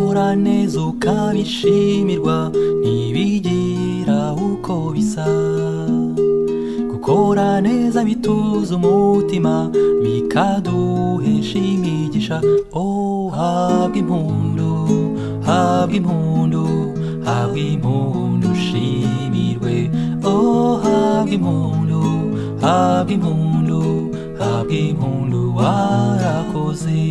gukora neza ukabishimirwa ntibigira uko bisa. Gukora neza bituza umutima bikaduhesha imigisha. Oh, habwa impundu, habwa impundu, habwa impundu ushimirwe. Oh, habwa impundu, habwa impundu, habwa impundu warakoze.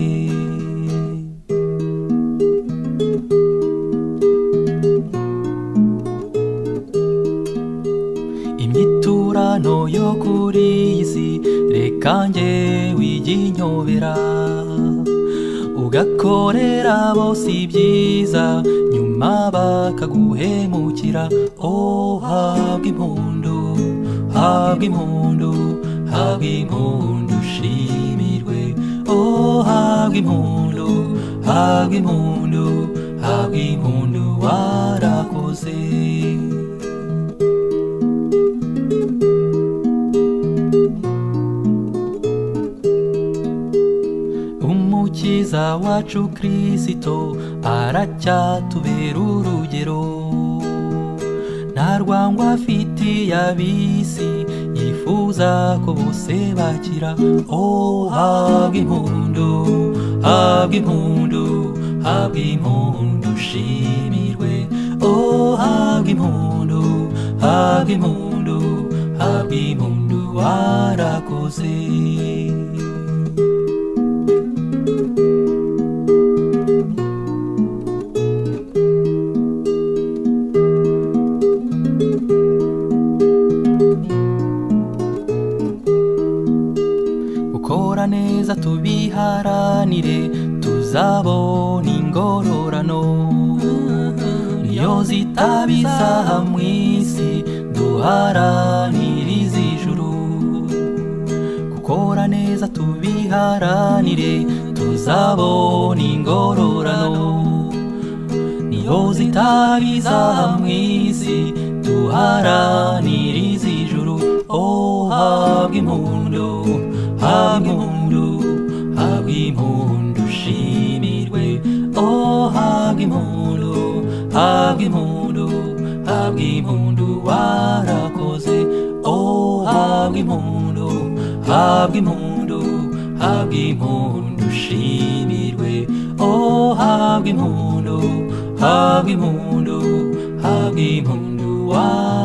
Imyiturano yo kuri iyi si reka njyewe ijye inyobera. Ugakorera bose ibyiza nyuma bakaguhemukira. Oh, habwa impundu, habwa impundu, habwa impundu ushimirwe. Oh, habwa impundu, habwa impundu, habwa impundu warakoze. Umukiza wacu Kristo aracyatubera urugero. Nta rwangwa afitiye ab'isi, yifuza ko bose bakira. Oh, habwa impundu, habwa impundu, habwa impundu ushimirwe. Oh, habwa impundu, habwa impundu, habwa impundu warakoze. Gukora neza tubiharanire tuzabona ingororano. Niyo zitabizaha mw'isi duharanire iz'ijuru. Gukora neza tubiharanire tuzabona ingororano. Niyo zitabizaha mw'isi duharanire iz'ijuru. Oh, habwa impundu, habwa impundu, habwa impundu ushimirwe. Oh, habwa impundu, habwa impundu, habwa impundu warakoze. Oh, habwa impundu, habwa impundu, habwa impundu ushimirwe. Oh, habwa impundu, habwa impundu, habwa impundu warakoze.